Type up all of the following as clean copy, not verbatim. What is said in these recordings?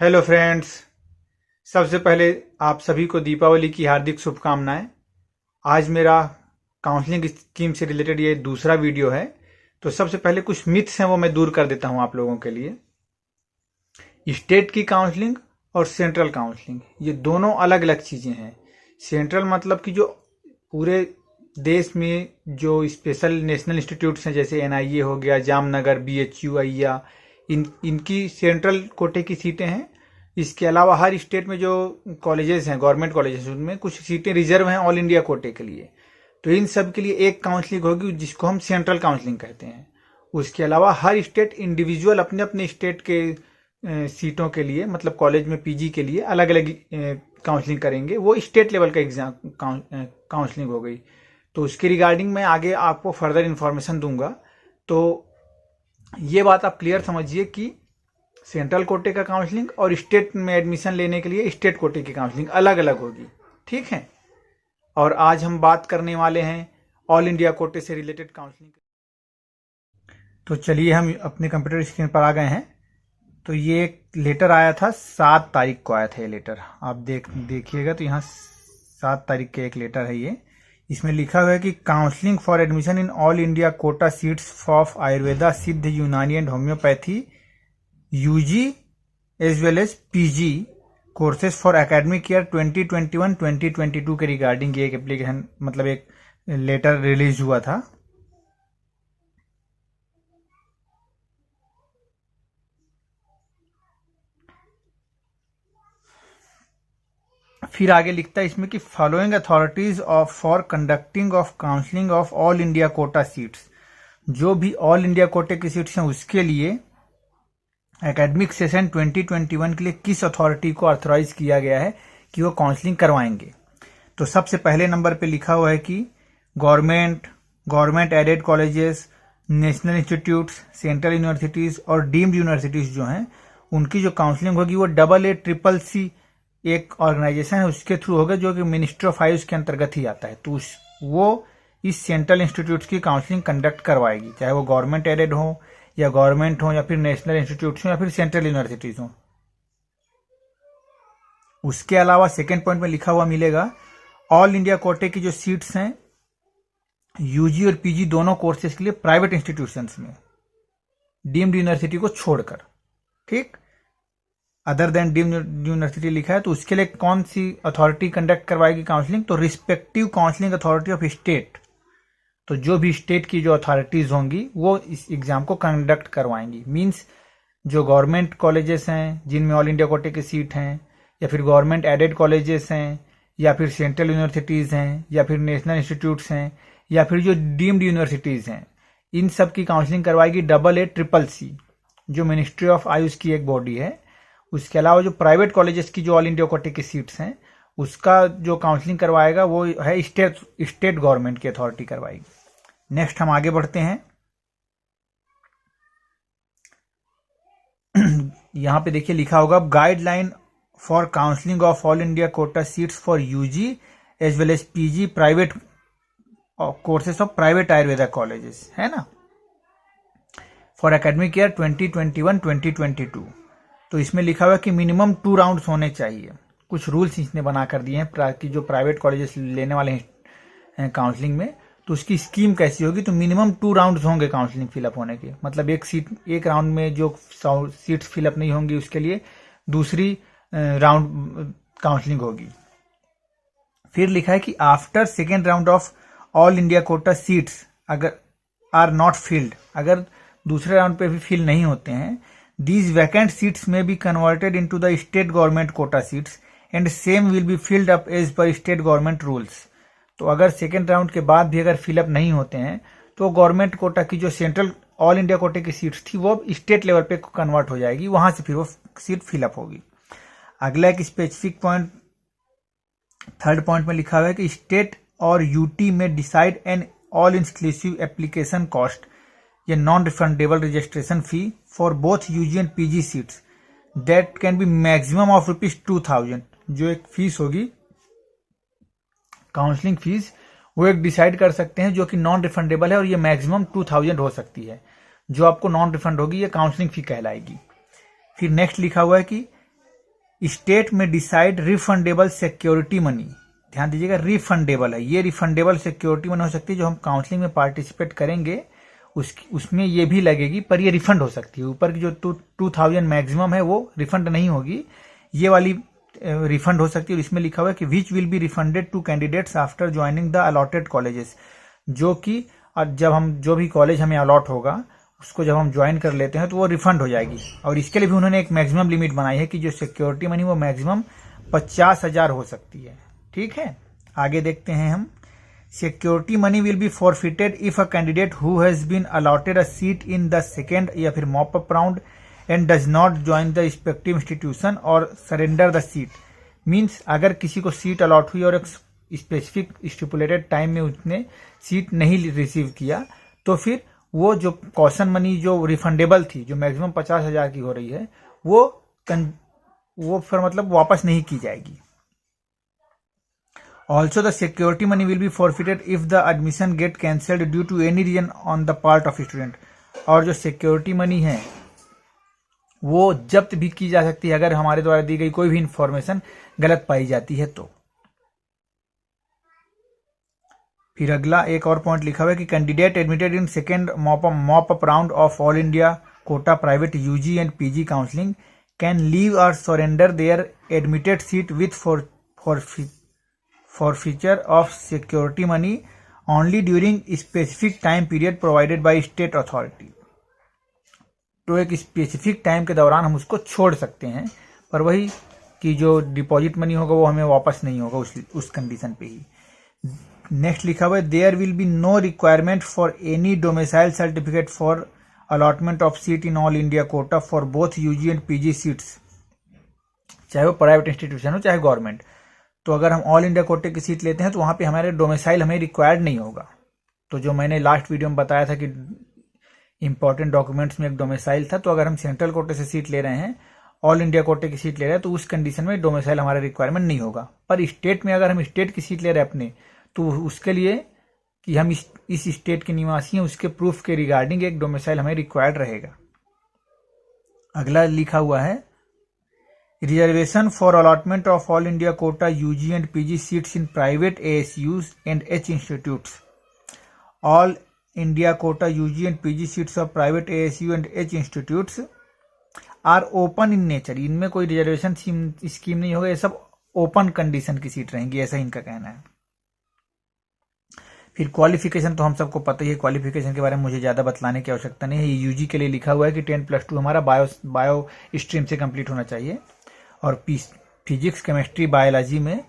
Hello friends. सबसे पहले आप सभी को दीपावली की हार्दिक शुभकामनाएं। आज मेरा काउंसलिंग स्कीम से रिलेटेड ये दूसरा वीडियो है। तो सबसे पहले कुछ मिथ्स हैं वो मैं दूर कर देता हूं आप लोगों के लिए। स्टेट की काउंसलिंग और सेंट्रल काउंसलिंग ये दोनों अलग अलग चीज़ें हैं। सेंट्रल मतलब कि जो पूरे देश में जो स्पेशल नेशनल इंस्टीट्यूट्स हैं जैसे एनआईए हो गया, जामनगर, बीएचयू, अय्या, इनकी सेंट्रल कोटे की सीटें हैं। इसके अलावा हर स्टेट में जो कॉलेजेस हैं, गवर्नमेंट कॉलेजेस, उनमें कुछ सीटें रिजर्व हैं ऑल इंडिया कोटे के लिए। तो इन सब के लिए एक काउंसलिंग होगी जिसको हम सेंट्रल काउंसलिंग कहते हैं। उसके अलावा हर स्टेट इंडिविजुअल अपने अपने स्टेट के सीटों के लिए, मतलब कॉलेज में पीजी के लिए अलग अलग काउंसलिंग करेंगे। वो स्टेट लेवल का एग्जाम काउंसलिंग हो गई। तो उसके रिगार्डिंग मैं आगे आपको फर्दर इंफॉर्मेशन दूंगा। तो ये बात आप क्लियर समझिए कि सेंट्रल कोटे का काउंसलिंग और स्टेट में एडमिशन लेने के लिए स्टेट कोटे की काउंसलिंग अलग अलग होगी, ठीक है। और आज हम बात करने वाले हैं ऑल इंडिया कोटे से रिलेटेड काउंसलिंग। तो चलिए हम अपने कंप्यूटर स्क्रीन पर आ गए हैं। तो ये एक लेटर आया था, 7 तारीख को आया था ये लेटर। आप देखिएगा तो यहाँ 7 तारीख के एक लेटर है ये। इसमें लिखा हुआ है कि counselling for admission in all India quota seats of Ayurveda, Siddha, Unani and homeopathy, UG as well as PG courses for academic year 2021-2022 के रिगार्डिंग ये एक एप्लीकेशन, मतलब एक लेटर रिलीज हुआ था। फिर आगे लिखता है इसमें कि following authorities of for conducting of counselling of all India quota seats, जो भी ऑल इंडिया कोटे की सीट्स हैं उसके लिए एकेडमिक सेशन 2021 के लिए किस अथॉरिटी को ऑथराइज किया गया है कि वो काउंसलिंग करवाएंगे। तो सबसे पहले नंबर पे लिखा हुआ है कि government aided colleges, national institutes, central universities और डीम्ड यूनिवर्सिटीज जो हैं उनकी जो काउंसलिंग होगी वो AA CCC एक ऑर्गेनाइजेशन है उसके थ्रू होगा, जो कि मिनिस्ट्री ऑफ आयुष के अंतर्गत ही आता है। तो वो इस सेंट्रल इंस्टीट्यूट्स की काउंसलिंग कंडक्ट करवाएगी, चाहे वो गवर्नमेंट एडेड हो या गवर्नमेंट हो या फिर नेशनल इंस्टीट्यूट्स हो या फिर सेंट्रल यूनिवर्सिटीज हो। उसके अलावा सेकेंड पॉइंट में लिखा हुआ मिलेगा ऑल इंडिया कोटे की जो सीट्स हैं यूजी और पीजी दोनों कोर्सेज के लिए प्राइवेट इंस्टीट्यूशंस में, डीम्ड यूनिवर्सिटी को छोड़कर, ठीक। अदर देन डीम्ड यूनिवर्सिटी लिखा है। तो उसके लिए कौन सी अथॉरिटी कंडक्ट करवाएगी काउंसलिंग? तो respective counselling authority of state. तो जो भी स्टेट की जो अथॉरिटीज होंगी वो इस एग्जाम को कंडक्ट करवाएंगी। मींस जो गवर्नमेंट कॉलेजेस हैं जिनमें ऑल इंडिया कोटे की सीट हैं, या फिर गवर्नमेंट एडेड कॉलेजेस हैं, या फिर सेंट्रल यूनिवर्सिटीज हैं, या फिर नेशनल इंस्टीट्यूट्स हैं, या फिर जो डीम्ड यूनिवर्सिटीज हैं, इन सब की काउंसलिंग करवाएगी AA CCC, जो मिनिस्ट्री ऑफ आयुष की एक बॉडी है। उसके अलावा जो प्राइवेट कॉलेजेस की जो ऑल इंडिया कोटे की सीट्स हैं उसका जो काउंसलिंग करवाएगा वो है स्टेट गवर्नमेंट की अथॉरिटी करवाएगी। नेक्स्ट हम आगे बढ़ते हैं। यहां पे देखिए लिखा होगा guideline for counselling of all India quota seats for UG as well as PG private courses of private Ayurveda colleges, है ना, फॉर एकेडमिक ईयर 2021-2022। तो इसमें लिखा हुआ है कि मिनिमम 2 राउंड्स होने चाहिए। कुछ रूल्स इसने बना कर दिए हैं कि जो प्राइवेट कॉलेजेस लेने वाले हैं काउंसलिंग में, तो उसकी स्कीम कैसी होगी। तो मिनिमम 2 राउंड्स होंगे काउंसलिंग फिलअप होने के, मतलब एक राउंड में जो सीट्स फिलअप नहीं होंगी उसके लिए दूसरी राउंड काउंसलिंग होगी। फिर लिखा है कि after second round of all India quota seats अगर आर नॉट फिल्ड, अगर दूसरे राउंड पे भी फिल नहीं होते हैं, these vacant seats may be converted into the state government quota seats and same will be filled up as per state government rules। तो अगर सेकेंड राउंड के बाद भी अगर फिलअप नहीं होते हैं तो गवर्नमेंट कोटा की जो सेंट्रल ऑल इंडिया कोटे की सीट्स थी वो स्टेट लेवल पे कन्वर्ट हो जाएगी, वहां से फिर वो सीट फिलअप होगी। अगला एक स्पेसिफिक पॉइंट, थर्ड पॉइंट में लिखा हुआ है कि स्टेट और यूटी में decide an all inclusive application cost या non refundable registration fee for both UG and PG seats that can be maximum of ₹2000। जो एक फीस होगी काउंसलिंग फीस, वो एक डिसाइड कर सकते हैं जो कि नॉन रिफंडेबल है, और ये मैक्सिमम 2000 हो सकती है। जो आपको नॉन रिफंड होगी ये काउंसलिंग फी कहलाएगी। फिर नेक्स्ट लिखा हुआ है कि स्टेट में डिसाइड रिफंडेबल सिक्योरिटी मनी, ध्यान दीजिएगा रिफंडेबल है, ये रिफंडेबल सिक्योरिटी मनी हो सकती है जो हम काउंसलिंग में पार्टिसिपेट करेंगे उसमें ये भी लगेगी, पर ये रिफंड हो सकती है। ऊपर की जो 2000 मैक्सिमम है वो रिफंड नहीं होगी, ये वाली रिफंड हो सकती है। और इसमें लिखा हुआ है कि which will be refunded to candidates after joining the allotted colleges, जो कि जब हम जो भी कॉलेज हमें अलॉट होगा उसको जब हम ज्वाइन कर लेते हैं तो वो रिफंड हो जाएगी। और इसके लिए भी उन्होंने एक मैक्सिमम लिमिट बनाई है कि जो सिक्योरिटी मनी वो मैक्सिमम 50,000 हो सकती है। ठीक है, आगे देखते हैं हम। Security money will be forfeited if a candidate who has been allotted a seat in the second या फिर mop up round and does not join the respective institution और सरेंडर द सीट। मीन्स अगर किसी को seat allot हुई और एक specific stipulated time में उसने सीट नहीं रिसीव किया तो फिर वो जो कॉशन मनी जो रिफंडेबल थी, जो मैक्सिमम 50,000 की हो रही है, वो फिर मतलब वापस नहीं की जाएगी। Also the security money will be forfeited if the admission get cancelled due to any reason on the part of student. और जो सिक्योरिटी मनी है वो जब्त भी की जा सकती है अगर हमारे द्वारा दी गई कोई भी इंफॉर्मेशन गलत पाई जाती है तो। फिर अगला एक और पॉइंट लिखा हुआ है कि candidate admitted in second mop up round of all India quota private UG and PG counselling can leave और surrender their admitted seat with forfeiture of security money only during specific time period provided by state authority। तो एक specific time के दौरान हम उसको छोड़ सकते हैं, पर वही कि जो डिपॉजिट मनी होगा वो हमें वापस नहीं होगा उस कंडीशन पे ही। नेक्स्ट लिखा हुआ है there will be no requirement for any domicile certificate for allotment of seat in all India quota for both UG and PG seats, चाहे वो प्राइवेट इंस्टीट्यूशन हो चाहे गवर्नमेंट। तो अगर हम ऑल इंडिया कोटे की सीट लेते हैं तो वहां पे हमारे डोमिसाइल हमें रिक्वायर्ड नहीं होगा। तो जो मैंने लास्ट वीडियो में बताया था कि इंपॉर्टेंट डॉक्यूमेंट्स में एक डोमिसाइल था, तो अगर हम सेंट्रल कोटे से सीट ले रहे हैं, ऑल इंडिया कोटे की सीट ले रहे हैं, तो उस कंडीशन में डोमिसाइल हमारा रिक्वायरमेंट नहीं होगा। पर स्टेट में अगर हम स्टेट की सीट ले रहे हैं अपने, तो उसके लिए कि हम इस स्टेट के निवासी हैं उसके प्रूफ के रिगार्डिंग एक डोमिसाइल हमें रिक्वायर्ड रहेगा। अगला लिखा हुआ है reservation for allotment of all India quota UG and PG seats in private ASUs and H institutes. All India quota UG and PG seats of private ASU and H institutes are open in nature. इनमें कोई reservation scheme नहीं होगा, ये सब open condition की seat रहेंगी, ऐसा इनका कहना है। फिर क्वालिफिकेशन तो हम सबको पता ही है, क्वालिफिकेशन के बारे में मुझे ज्यादा बतलाने की आवश्यकता नहीं है। ये यूजी के लिए लिखा हुआ है कि 10+2 हमारा बायो स्ट्रीम से कंप्लीट होना चाहिए और फिजिक्स केमिस्ट्री बायोलॉजी में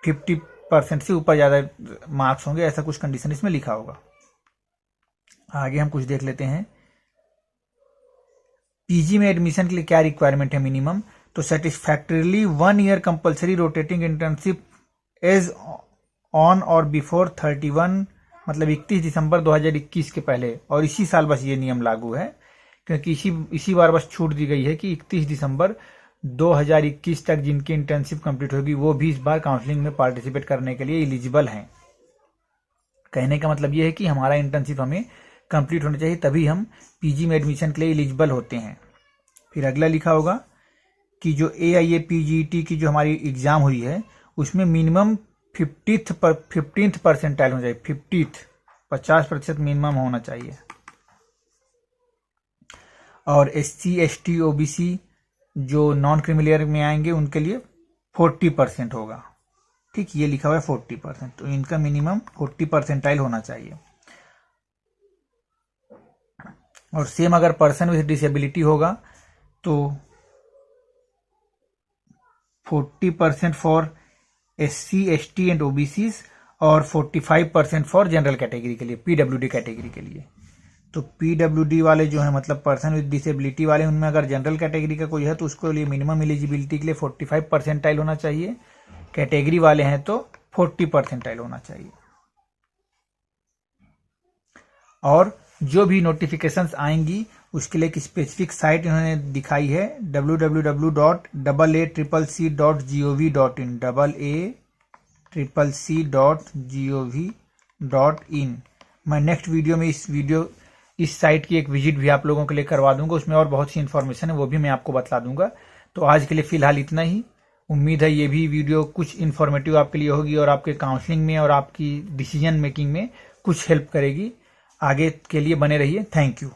50% से ऊपर ज्यादा मार्क्स होंगे, ऐसा कुछ कंडीशन इसमें लिखा होगा। आगे हम कुछ देख लेते हैं। पीजी में एडमिशन के लिए क्या रिक्वायरमेंट है मिनिमम, तो satisfactorily 1 year compulsory rotating internship as on or before 31 मतलब 31 दिसंबर 2021 के पहले। और इसी साल बस ये नियम लागू है, क्योंकि इसी बार बस छूट दी गई है कि 31 दिसंबर 2021 तक जिनकी इंटर्नशिप कंप्लीट होगी वो भी इस बार काउंसलिंग में पार्टिसिपेट करने के लिए एलिजिबल हैं। कहने का मतलब ये है कि हमारा इंटर्नशिप हमें कंप्लीट होना चाहिए, तभी हम पीजी में एडमिशन के लिए एलिजिबल होते हैं। फिर अगला लिखा होगा कि जो AIA PGET की जो हमारी एग्जाम हुई है उसमें मिनिमम 15th परसेंटाइल होना चाहिए, 50% मिनिमम होना चाहिए। और SC ST OBC जो नॉन क्रिमिलियर में आएंगे उनके लिए 40% होगा। ठीक, ये लिखा हुआ है 40%, तो इनका मिनिमम 40 परसेंटाइल होना चाहिए। और सेम अगर पर्सन विथ डिसेबिलिटी होगा तो 40% for SC ST and OBCs और 45% फॉर जनरल कैटेगरी के लिए, PWD कैटेगरी के लिए। तो PWD वाले जो है मतलब पर्सन विद डिसेबिलिटी वाले, उनमें अगर जनरल कैटेगरी का कोई है तो उसके लिए मिनिमम एलिजिबिलिटी के लिए 45 परसेंटाइल होना चाहिए। कैटेगरी वाले हैं तो 40 परसेंटाइल होना चाहिए। और जो भी नोटिफिकेशंस आएंगी उसके लिए एक स्पेसिफिक साइट इन्होंने दिखाई है, www.aaccc.gov.in, aaccc.gov.in। मैं नेक्स्ट वीडियो में इस साइट की एक विजिट भी आप लोगों के लिए करवा दूंगा, उसमें और बहुत सी इन्फॉर्मेशन है वो भी मैं आपको बतला दूंगा। तो आज के लिए फिलहाल इतना ही। उम्मीद है ये भी वीडियो कुछ इन्फॉर्मेटिव आपके लिए होगी और आपके काउंसलिंग में और आपकी डिसीजन मेकिंग में कुछ हेल्प करेगी। आगे के लिए बने रहिए। Thank you.